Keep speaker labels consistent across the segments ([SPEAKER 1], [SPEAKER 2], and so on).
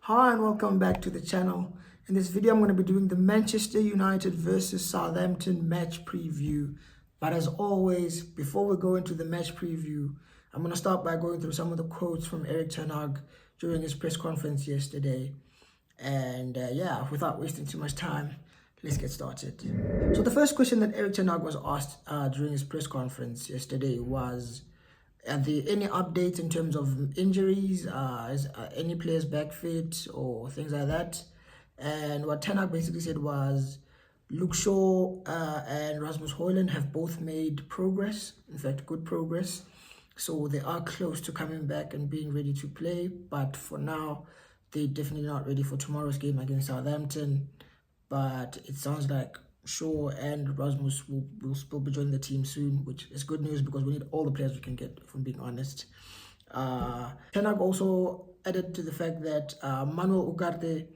[SPEAKER 1] Hi and welcome back to the channel. In this video I'm going to be doing the Manchester United versus Southampton match preview. But as always, before we go into the match preview, I'm going to start by going through some of the quotes from Erik ten Hag during his press conference yesterday. And yeah, without wasting too much time, let's get started. So the first question that Erik ten Hag was asked during his press conference yesterday was, are there any updates in terms of injuries? Is any players back fit or things like that? And what ten Hag basically said was, Luke Shaw and Rasmus Højlund have both made progress, in fact, good progress. So they are close to coming back and being ready to play. But for now, they're definitely not ready for tomorrow's game against Southampton. But it sounds like Shaw and Rasmus will still be joining the team soon, which is good news because we need all the players we can get, if I'm being honest. Ten Hag also added to the fact that Manuel Ugarte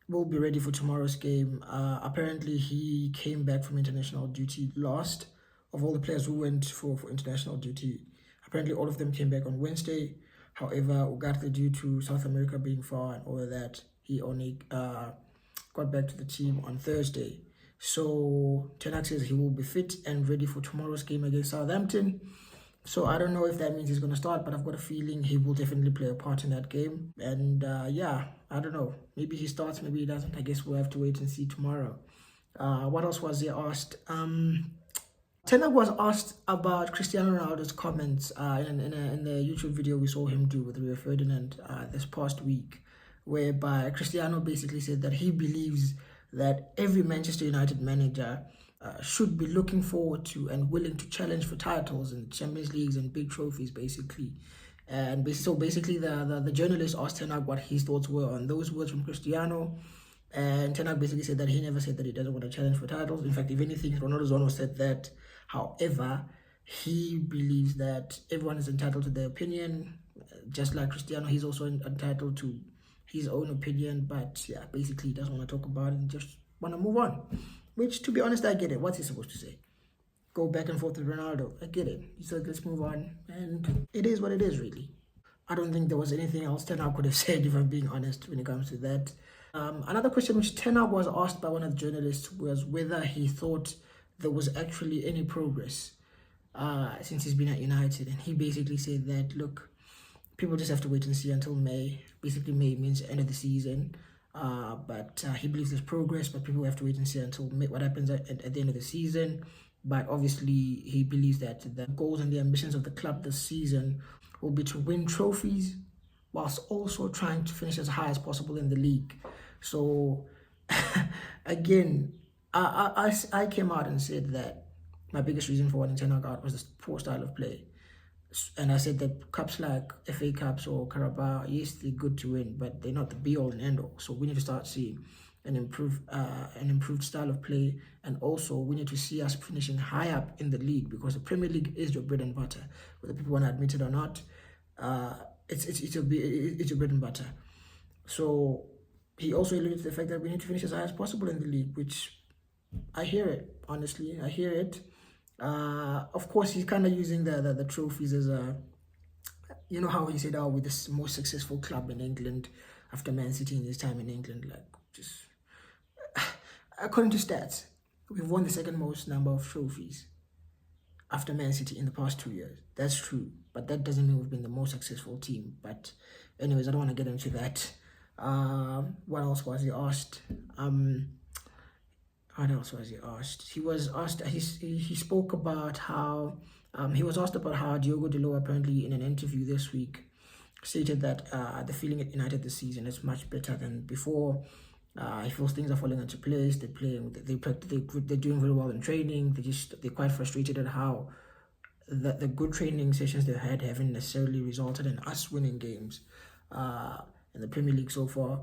[SPEAKER 1] will be ready for tomorrow's game. Apparently, he came back from international duty last of all the players who went for international duty. Apparently, all of them came back on Wednesday. However, Ugarte, due to South America being far and all of that, he only got back to the team on Thursday. So ten Hag says he will be fit and ready for tomorrow's game against Southampton. So I don't know if that means he's going to start, but I've got a feeling he will definitely play a part in that game. And yeah, I don't know. Maybe he starts, maybe he doesn't. I guess we'll have to wait and see tomorrow. What else was he asked? Ten Hag was asked about Cristiano Ronaldo's comments in the YouTube video we saw him do with Rio Ferdinand this past week, whereby Cristiano basically said that he believes that every Manchester United manager should be looking forward to and willing to challenge for titles and Champions Leagues and big trophies, basically. And so basically the journalist asked ten Hag what his thoughts were on those words from Cristiano. And ten Hag basically said that he never said that he doesn't want to challenge for titles. In fact, if anything, Ronaldo said that. However, he believes that everyone is entitled to their opinion. Just like Cristiano, he's also entitled to his own opinion. But yeah, basically he doesn't want to talk about it and just want to move on. Which, to be honest, I get it. What's he supposed to say? Go back and forth with Ronaldo. I get it. He said, let's move on. And it is what it is, really. I don't think there was anything else ten Hag could have said, if I'm being honest, when it comes to that. Another question which ten Hag was asked by one of the journalists was whether he thought there was actually any progress since he's been at United. And he basically said that, look, people just have to wait and see until May. Basically, May means end of the season. But he believes there's progress, but people have to wait and see until what happens at the end of the season. But obviously, he believes that the goals and the ambitions of the club this season will be to win trophies whilst also trying to finish as high as possible in the league. So, again, I came out and said that my biggest reason for wanting ten Hag out was the poor style of play. And I said that cups like FA Cups or Carabao, yes, they're good to win, but they're not the be-all and end-all. So we need to start seeing an improved style of play, and also we need to see us finishing high up in the league, because the Premier League is your bread and butter, whether people want to admit it or not. It's your bread and butter. So he also alluded to the fact that we need to finish as high as possible in the league, which I hear it. Honestly, I hear it. Of course, he's kind of using the trophies as a, you know how he said, oh, we're the most successful club in England after Man City in his time in England. Like, just according to stats, we've won the second most number of trophies after Man City in the past 2 years. That's true, but that doesn't mean we've been the most successful team. But anyways, I don't want to get into that. What else was he asked? What else was he asked? He was asked. He spoke about how he was asked about how Diogo Dalot apparently in an interview this week stated that the feeling at United this season is much better than before. He feels things are falling into place. They're doing very well in training. They're quite frustrated at how the good training sessions they had haven't necessarily resulted in us winning games in the Premier League so far.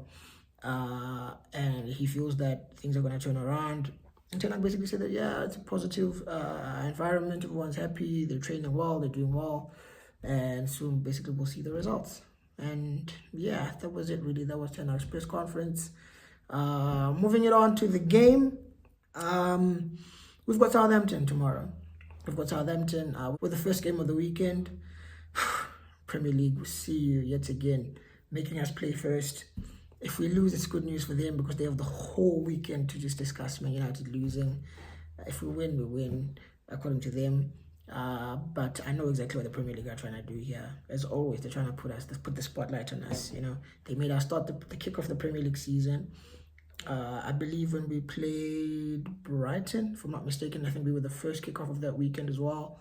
[SPEAKER 1] And he feels that things are going to turn around. And ten Hag basically said that, yeah, it's a positive environment. Everyone's happy. They're training well. They're doing well. And soon, basically, we'll see the results. And yeah, that was it, really. That was ten Hag's press conference. Moving it on to the game. We've got Southampton tomorrow. We've got Southampton with the first game of the weekend. Premier League, we'll see you yet again, making us play first. If we lose, it's good news for them because they have the whole weekend to just discuss Man United losing. If we win, we win, according to them. But I know exactly what the Premier League are trying to do here. As always, they're trying to put the spotlight on us. They made us start the kick off the Premier League season. I believe when we played Brighton, if I'm not mistaken, I think we were the first kickoff of that weekend as well.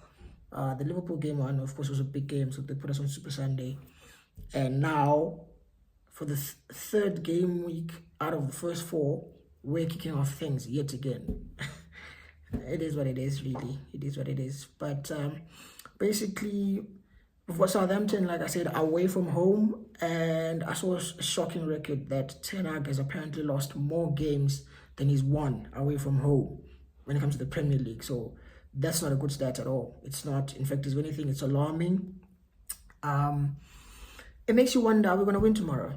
[SPEAKER 1] The Liverpool game one, of course, was a big game, so they put us on Super Sunday. And now, for the third game week out of the first four, we're kicking off things yet again. It is what it is, really. It is what it is. But basically, for Southampton, like I said, away from home, and I saw a shocking record that Ten Hag has apparently lost more games than he's won away from home when it comes to the Premier League. So that's not a good stat at all. It's not. In fact, if anything, it's alarming. It makes you wonder, are we going to win tomorrow?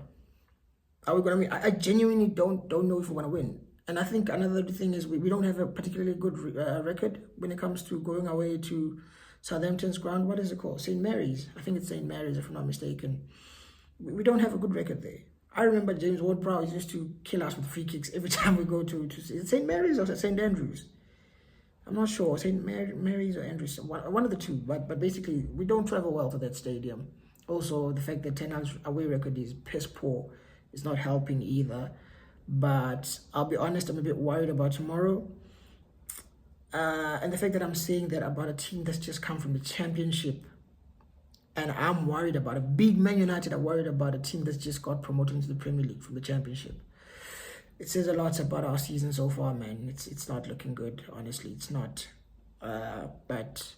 [SPEAKER 1] Are we going to win? I genuinely don't know if we're going to win. And I think another thing is we don't have a particularly good record when it comes to going away to Southampton's ground. What is it called? St. Mary's. I think it's St. Mary's, if I'm not mistaken. We don't have a good record there. I remember James Ward-Prowse used to kill us with free kicks every time we go to St. Mary's or St. Andrews. I'm not sure, St. Mary's or Andrews, one of the two. But basically, we don't travel well to that stadium. Also, the fact that Ten Hag's away record is piss poor is not helping either. But I'll be honest, I'm a bit worried about tomorrow. And the fact that I'm saying that about a team that's just come from the Championship. And I'm worried about it. Big Man United are worried about a team that's just got promoted into the Premier League from the Championship. It says a lot about our season so far, man. It's not looking good, honestly. It's not. But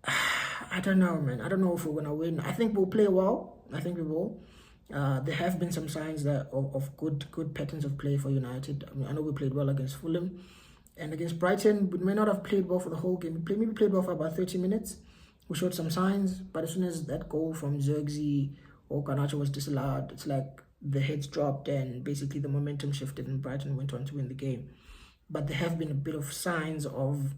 [SPEAKER 1] I don't know, man. I don't know if we're going to win. I think we'll play well. I think we will. There have been some signs of good patterns of play for United. I mean, I know we played well against Fulham. And against Brighton, we may not have played well for the whole game. We maybe played well for about 30 minutes. We showed some signs. But as soon as that goal from Zirkzee or Garnacho was disallowed, it's like the heads dropped and basically the momentum shifted and Brighton went on to win the game. But there have been a bit of signs of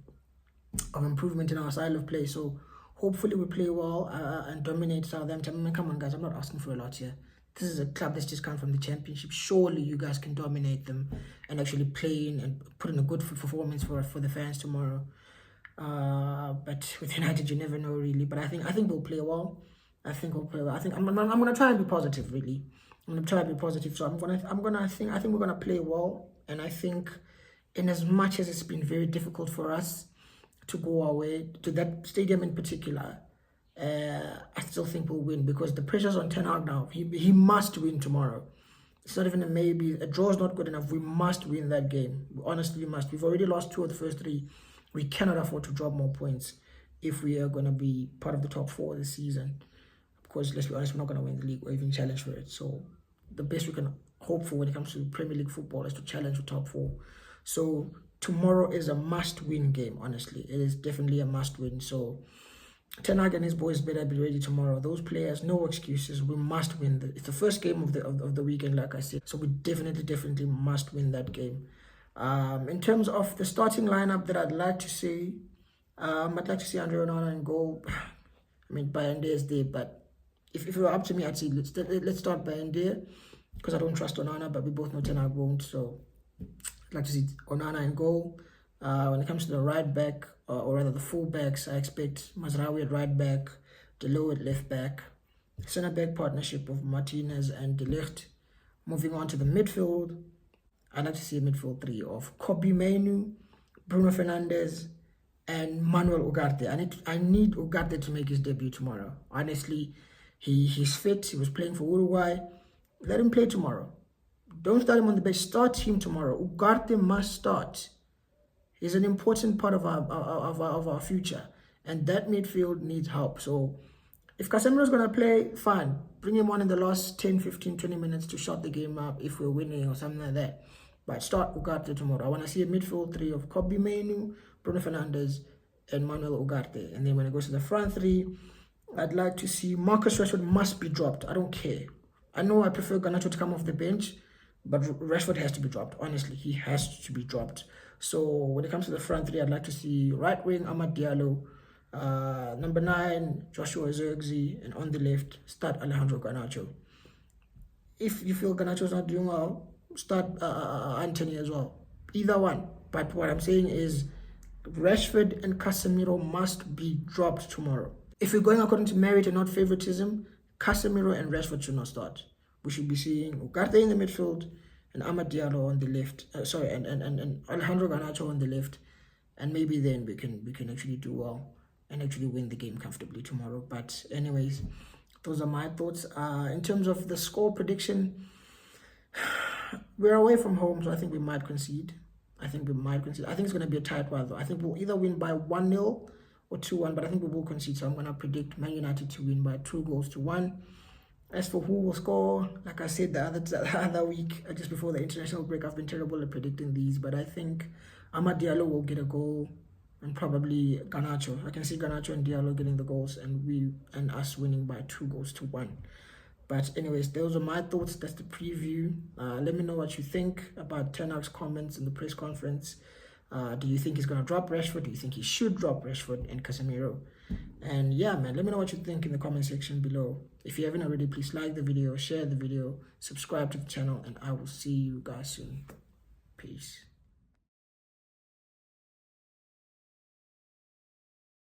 [SPEAKER 1] improvement in our style of play. So hopefully we play well and dominate Southampton. I mean, come on, guys. I'm not asking for a lot here. This is a club that's just come from the Championship. Surely you guys can dominate them and actually play in and put in a good performance for the fans tomorrow. But with United, you never know, really. But I think we'll play well. I think we'll play well. I think I'm gonna try and be positive, really. I'm gonna try and be positive. So I think we're gonna play well. And I think, in as much as it's been very difficult for us to go away to that stadium in particular, I still think we'll win because the pressure's on Ten Hag now. He must win tomorrow. It's not even a maybe. A draw is not good enough. We must win that game. Honestly, we must. We've already lost 2 of the first 3. We cannot afford to drop more points if we are going to be part of the top 4 this season. Because let's be honest, we're not going to win the league or even challenge for it. So the best we can hope for when it comes to Premier League football is to challenge the top 4. So tomorrow is a must-win game, honestly. It is definitely a must-win. So Ten Hag and his boys better be ready tomorrow. Those players, no excuses. We must win. It's the first game of the weekend, like I said. So we definitely must win that game. In terms of the starting lineup that I'd like to see, I'd like to see Andre Onana in goal. I mean, Bayende is there, but if it were up to me, I'd say let's start Bayende because I don't trust Onana, but we both know Ten Hag won't. So I'd like to see Onana in goal. When it comes to the right back, or rather the full backs, I expect Mazraoui at right back, De Leeuw at left back, centre back partnership of Martinez and De Ligt. Moving on to the midfield, I'd like to see a midfield 3 of Kobbie Mainoo, Bruno Fernandes, and Manuel Ugarte. I need Ugarte to make his debut tomorrow. Honestly, he's fit. He was playing for Uruguay. Let him play tomorrow. Don't start him on the bench. Start him tomorrow. Ugarte must start. He's an important part of our future, and that midfield needs help. So if Casemiro is going to play, fine. Bring him on in the last 10, 15, 20 minutes to shut the game up if we're winning or something like that. But start Ugarte tomorrow. I want to see a midfield 3 of Kobbie Mainoo, Bruno Fernandes, and Manuel Ugarte. And then when it goes to the front 3, I'd like to see Marcus Rashford must be dropped. I don't care. I know I prefer Garnacho to come off the bench, but Rashford has to be dropped. Honestly, he has to be dropped. So when it comes to the front 3, I'd like to see right wing Amad Diallo, number 9 Joshua Zirkzee, and on the left start Alejandro Garnacho. if you feel Garnacho's not doing well, start Anthony as well. Either one. But what I'm saying is Rashford and Casemiro must be dropped tomorrow. If we're going according to merit and not favoritism, Casemiro and Rashford should not start. We should be seeing Ugarte in the midfield and Amad Diallo on the left. And Alejandro Garnacho on the left. And maybe then we can actually do well and actually win the game comfortably tomorrow. But anyways, those are my thoughts. In terms of the score prediction, we're away from home, so I think we might concede. I think it's going to be a tight one, though. I think we'll either win by 1-0 or 2-1, but I think we will concede. So I'm going to predict Man United to win by 2-1. As for who will score, like I said the other week, just before the international break, I've been terrible at predicting these, but I think Amad Diallo will get a goal and probably Garnacho. I can see Garnacho and Diallo getting the goals and us winning by 2-1. But anyways, those are my thoughts. That's the preview. Let me know what you think about Ten Hag's comments in the press conference. Do you think he's going to drop Rashford? Do you think he should drop Rashford and Casemiro? And yeah, man, let me know what you think in the comment section below. If you haven't already, please like the video, share the video, subscribe to the channel, and I will see you guys soon. Peace.